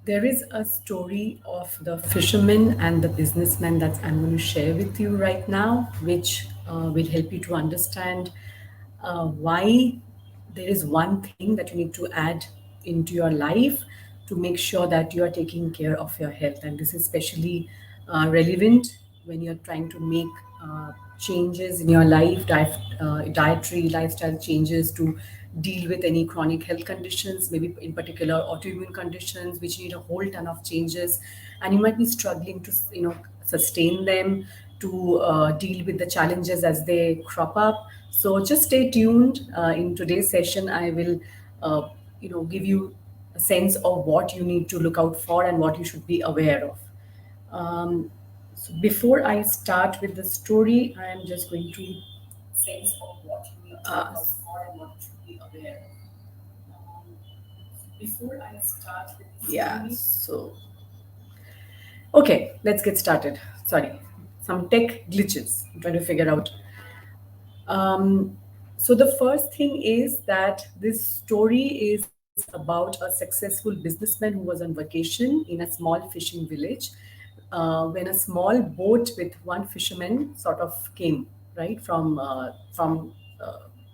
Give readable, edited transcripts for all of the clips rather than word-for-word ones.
There is a story of the fisherman and the businessman that I'm going to share with you right now, which will help you to understand why there is one thing that you need to add into your life to make sure that you are taking care of your health. And this is especially relevant when you're trying to make changes in your life, dietary lifestyle changes to deal with any chronic health conditions, maybe in particular autoimmune conditions, which need a whole ton of changes, and you might be struggling to sustain them, to deal with the challenges as they crop up. So just stay tuned. In today's session, I will give you a sense of what you need to look out for and what you should be aware of. So before I start with the story, I am just going to sense of what you need to look out for and what you should be aware of. Before I start with the story, so okay, let's get started. Sorry, some tech glitches. I'm trying to figure out. Um, so the first thing is that this story is about a successful businessman who was on vacation in a small fishing village when a small boat with one fisherman sort of came right from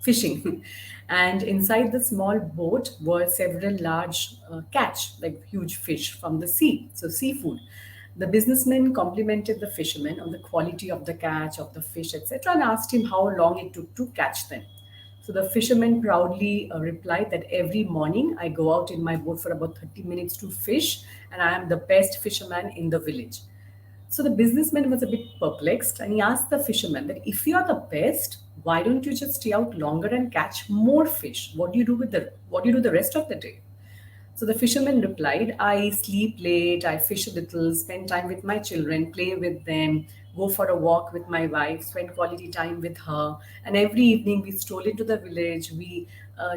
fishing, and inside the small boat were several large catch, like huge fish from the sea, so seafood. The businessman complimented the fisherman on the quality of the catch, of the fish, etc., and asked him how long it took to catch them. So the fisherman proudly replied that every morning I go out in my boat for about 30 minutes to fish, and I am the best fisherman in the village. So the businessman was a bit perplexed, and he asked the fisherman that if you are the best, why don't you just stay out longer and catch more fish? What do you do the rest of the day? So the fisherman replied, I sleep late, I fish a little, spend time with my children, play with them, go for a walk with my wife, spend quality time with her. And every evening we stroll into the village, we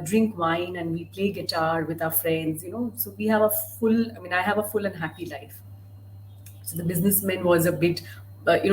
drink wine and we play guitar with our friends, So we have I have a full and happy life. So the businessman was a bit,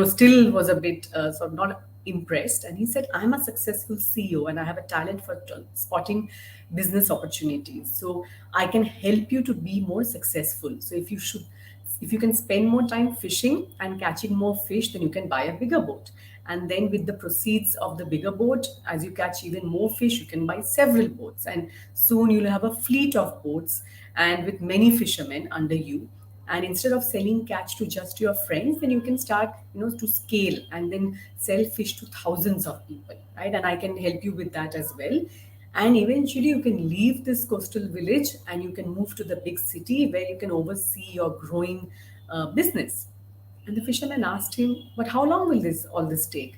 still was a bit sort of not impressed. And he said, I'm a successful CEO and I have a talent for spotting business opportunities. So I can help you to be more successful. So if you can spend more time fishing and catching more fish, then you can buy a bigger boat. And then with the proceeds of the bigger boat, as you catch even more fish, you can buy several boats. And soon you'll have a fleet of boats and with many fishermen under you. And instead of selling catch to just your friends, then you can start to scale and then sell fish to thousands of people, right? And I can help you with that as well. And eventually you can leave this coastal village and you can move to the big city where you can oversee your growing business. And the fisherman asked him, but how long will this all this take?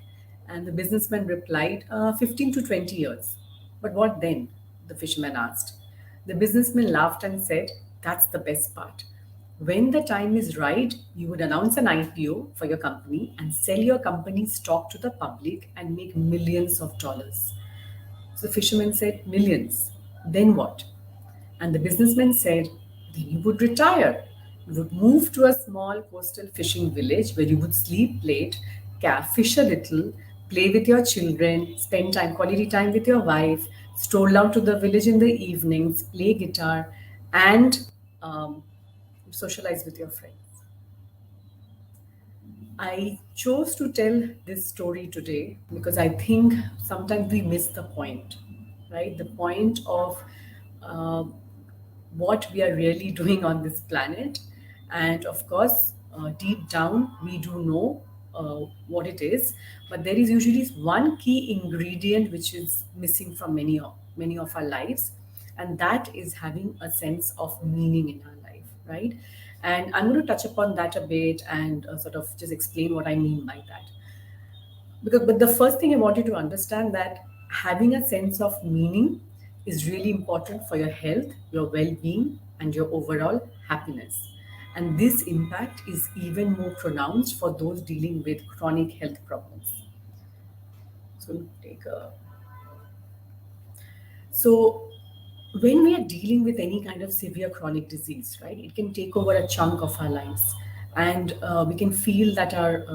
And the businessman replied, 15 to 20 years. But what then? The fisherman asked. The businessman laughed and said, that's the best part. When the time is right, you would announce an IPO for your company and sell your company's stock to the public and make millions of dollars. So the fisherman said, millions. Then what? And the businessman said, then you would retire. You would move to a small coastal fishing village where you would sleep late, fish a little, play with your children, spend quality time with your wife, stroll down to the village in the evenings, play guitar, and um, socialize with your friends. I chose to tell this story today because I think sometimes we miss the point, right? The point of uh, what we are really doing on this planet. And of course, deep down, we do know what it is, but there is usually one key ingredient which is missing from many of our lives, and that is having a sense of meaning in our life, right? And I'm going to touch upon that a bit and sort of just explain what I mean by that. But the first thing I want you to understand that having a sense of meaning is really important for your health, your well-being, and your overall happiness. And this impact is even more pronounced for those dealing with chronic health problems. So take a so when we are dealing with any kind of severe chronic disease, right, it can take over a chunk of our lives, and we can feel that our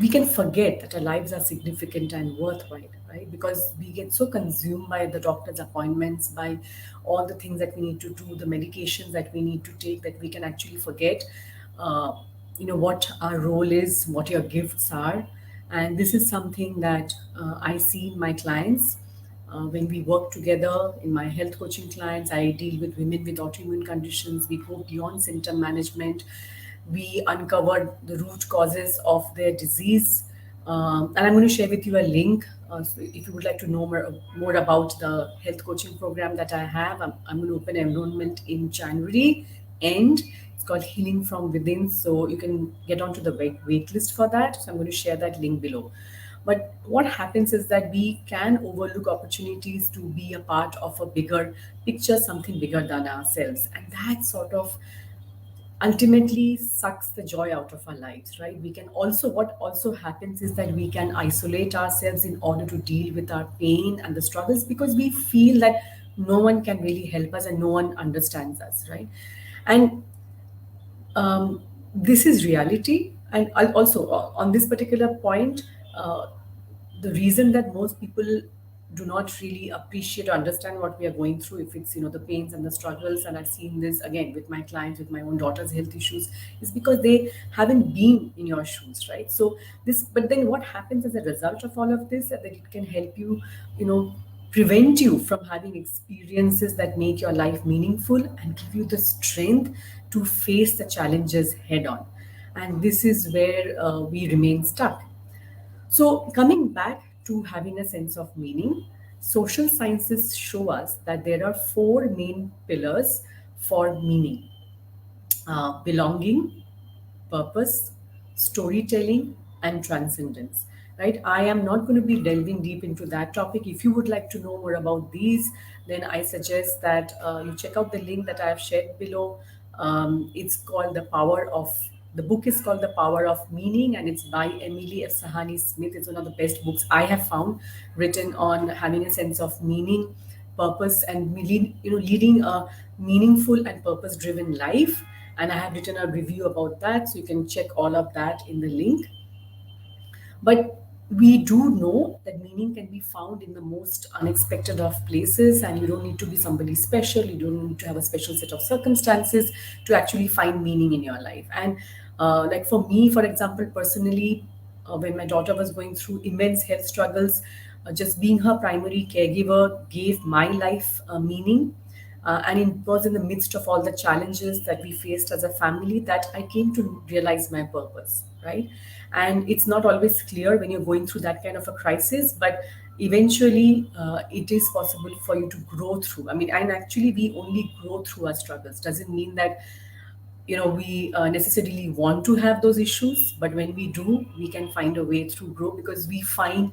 we can forget that our lives are significant and worthwhile, right? Because we get so consumed by the doctor's appointments, by all the things that we need to do, the medications that we need to take, that we can actually forget, uh, what our role is, what your gifts are. And this is something that I see in my clients. When we work together in my health coaching clients, I deal with women with autoimmune conditions. We go beyond symptom management. We uncover the root causes of their disease. And I'm going to share with you a link. So if you would like to know more about the health coaching program that I have, I'm going to open enrollment in January end. It's called Healing from Within. So you can get onto the wait list for that. So I'm going to share that link below. But what happens is that we can overlook opportunities to be a part of a bigger picture, something bigger than ourselves. And that sort of ultimately sucks the joy out of our lives, right? We can also, what also happens is that we can isolate ourselves in order to deal with our pain and the struggles, because we feel that no one can really help us and no one understands us, right? And this is reality. And I'll also, on this particular point, uh, the reason that most people do not really appreciate or understand what we are going through, if it's the pains and the struggles, and I've seen this again with my clients, with my own daughter's health issues, is because they haven't been in your shoes, right? So this, but then what happens as a result of all of this, that it can help you, you know prevent you from having experiences that make your life meaningful and give you the strength to face the challenges head on. And this is where we remain stuck. So, coming back to having a sense of meaning, social sciences show us that there are four main pillars for meaning: belonging, purpose, storytelling, and transcendence. Right? I am not going to be delving deep into that topic. If you would like to know more about these, then I suggest that you check out the link that I have shared below. It's called the book is called The Power of Meaning, and it's by Emily F. Sahani Smith. It's one of the best books I have found, written on having a sense of meaning, purpose, and leading a meaningful and purpose driven life. And I have written a review about that, so you can check all of that in the link. But we do know that meaning can be found in the most unexpected of places, and you don't need to be somebody special. You don't need to have a special set of circumstances to actually find meaning in your life. And like for me, for example, personally, when my daughter was going through immense health struggles, just being her primary caregiver gave my life meaning. And it was in the midst of all the challenges that we faced as a family that I came to realize my purpose, right? And it's not always clear when you're going through that kind of a crisis, but eventually it is possible for you to grow through. I mean, and actually, we only grow through our struggles. Doesn't mean that we necessarily want to have those issues, but when we do, we can find a way through grow, because we are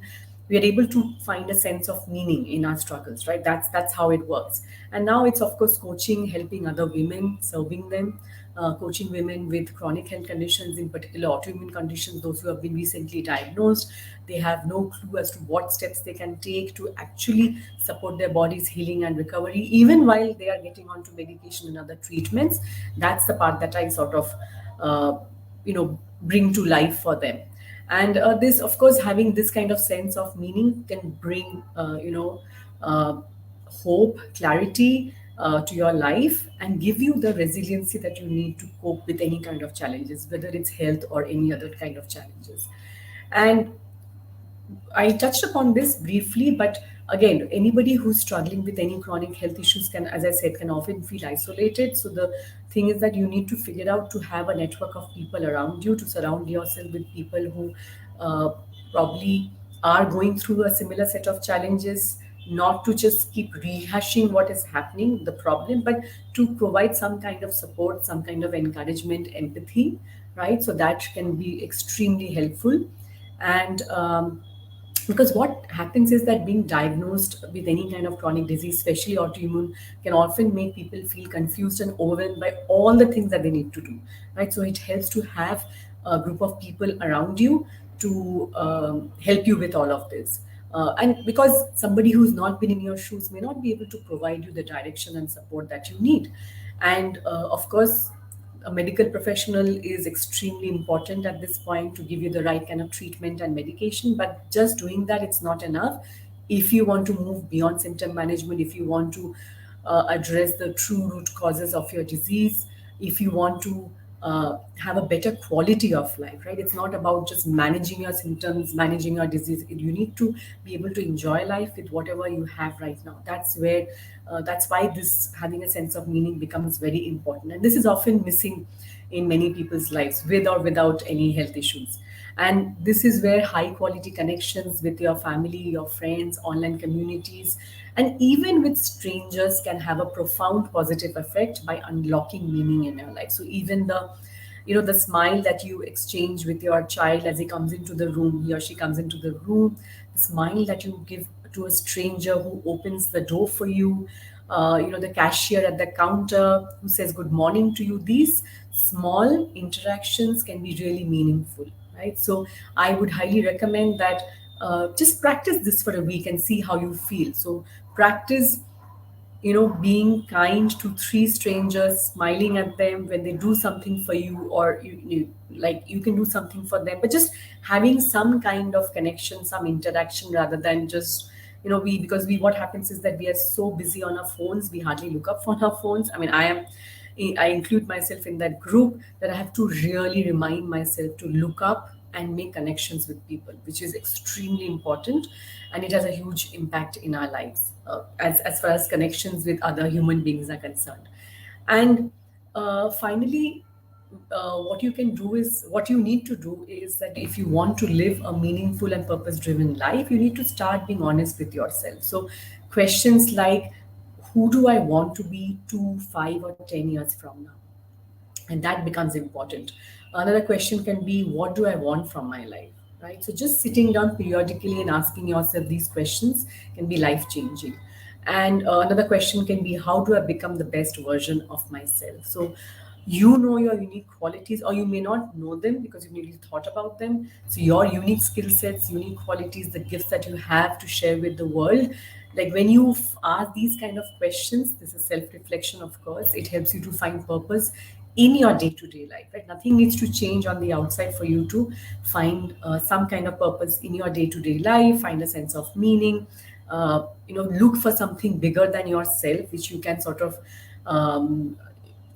able to find a sense of meaning in our struggles, right? That's how it works. And now it's of course coaching, helping other women, serving them, coaching women with chronic health conditions, in particular autoimmune conditions, those who have been recently diagnosed. They have no clue as to what steps they can take to actually support their body's healing and recovery, even while they are getting onto medication and other treatments. That's the part that I sort of, bring to life for them. And this, of course, having this kind of sense of meaning can bring, uh, hope, clarity to your life, and give you the resiliency that you need to cope with any kind of challenges, whether it's health or any other kind of challenges. And I touched upon this briefly, but again, anybody who's struggling with any chronic health issues can, as I said, can often feel isolated. So the thing is that you need to figure out to have a network of people around you, to surround yourself with people who probably are going through a similar set of challenges, not to just keep rehashing what is happening, the problem, but to provide some kind of support, some kind of encouragement, empathy, right? So that can be extremely helpful. And because what happens is that being diagnosed with any kind of chronic disease, especially autoimmune, can often make people feel confused and overwhelmed by all the things that they need to do, right? So it helps to have a group of people around you to help you with all of this. And because somebody who's not been in your shoes may not be able to provide you the direction and support that you need. And of course, a medical professional is extremely important at this point to give you the right kind of treatment and medication. But just doing that, it's not enough. If you want to move beyond symptom management, if you want to address the true root causes of your disease, if you want to have a better quality of life, right? It's not about just managing your symptoms, managing your disease. You need to be able to enjoy life with whatever you have right now. That's why this having a sense of meaning becomes very important. And this is often missing in many people's lives, with or without any health issues. And this is where high quality connections with your family, your friends, online communities, and even with strangers can have a profound positive effect by unlocking meaning in your life. So even the smile that you exchange with your child as he or she comes into the room, the smile that you give to a stranger who opens the door for you, the cashier at the counter who says good morning to you, these small interactions can be really meaningful, right? So I would highly recommend that just practice this for a week and see how you feel. So practice being kind to three strangers, smiling at them when they do something for you, or you can do something for them, but just having some kind of connection, some interaction, rather than just we because we what happens is that we are so busy on our phones, we hardly look up on our phones. I mean, I include myself in that group, that I have to really remind myself to look up and make connections with people, which is extremely important, and it has a huge impact in our lives as far as connections with other human beings are concerned. And finally, what you need to do is that if you want to live a meaningful and purpose driven life, you need to start being honest with yourself. So questions like, who do I want to be 2, 5, or 10 years from now? And that becomes important. Another question can be, what do I want from my life? Right? So just sitting down periodically and asking yourself these questions can be life changing. And another question can be, how do I become the best version of myself? So you know your unique qualities, or you may not know them because you've really thought about them. So your unique skill sets, unique qualities, the gifts that you have to share with the world, like when you ask these kind of questions, this is self reflection, of course, it helps you to find purpose in your day to day life, right? Nothing needs to change on the outside for you to find some kind of purpose in your day to day life, find a sense of meaning. Look for something bigger than yourself, which you can um,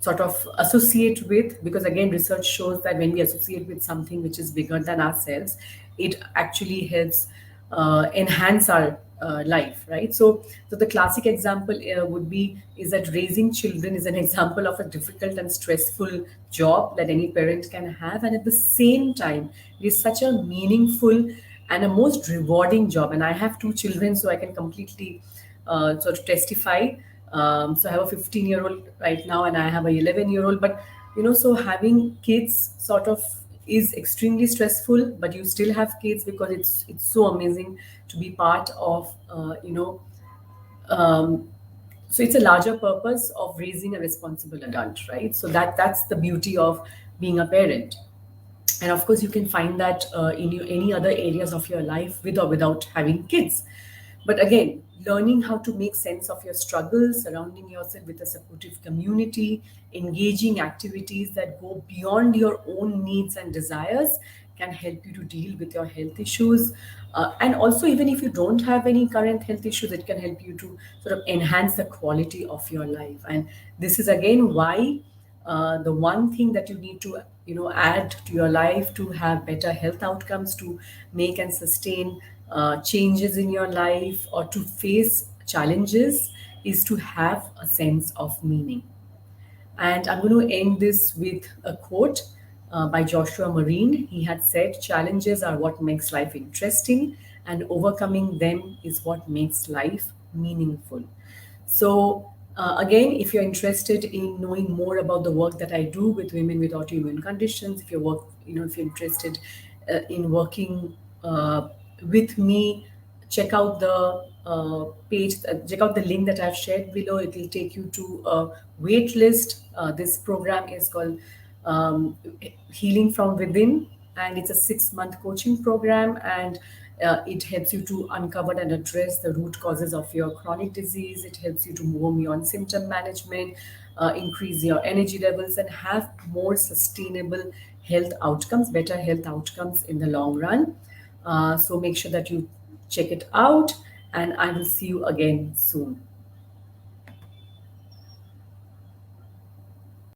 sort of associate with, because again, research shows that when we associate with something which is bigger than ourselves, it actually helps enhance our life, right? So the classic example would be is that raising children is an example of a difficult and stressful job that any parent can have, and at the same time it is such a meaningful and a most rewarding job. And I have 2 children, so I can completely sort of testify. So I have a 15-year-old right now, and I have a 11-year-old. But so having kids sort of is extremely stressful, but you still have kids because it's so amazing to be part of. Um, so it's a larger purpose of raising a responsible adult, right? So that's the beauty of being a parent. And of course, you can find that in any other areas of your life, with or without having kids. But again, learning how to make sense of your struggles, surrounding yourself with a supportive community, engaging activities that go beyond your own needs and desires can help you to deal with your health issues. And also, even if you don't have any current health issues, it can help you to sort of enhance the quality of your life. And this is again why the one thing that you need to add to your life to have better health outcomes, to make and sustain changes in your life, or to face challenges, is to have a sense of meaning. And I'm going to end this with a quote by Joshua Marine. He had said, challenges are what makes life interesting, and overcoming them is what makes life meaningful. So, again, if you're interested in knowing more about the work that I do with women with autoimmune conditions, if you're interested in working with me, check out the check out the link that I've shared below. It will take you to a wait list. This program is called um, Healing from Within, and it's a 6-month coaching program, and it helps you to uncover and address the root causes of your chronic disease. It helps you to move beyond symptom management, increase your energy levels, and have more sustainable health outcomes, better health outcomes in the long run. So make sure that you check it out. and I will see you again soon.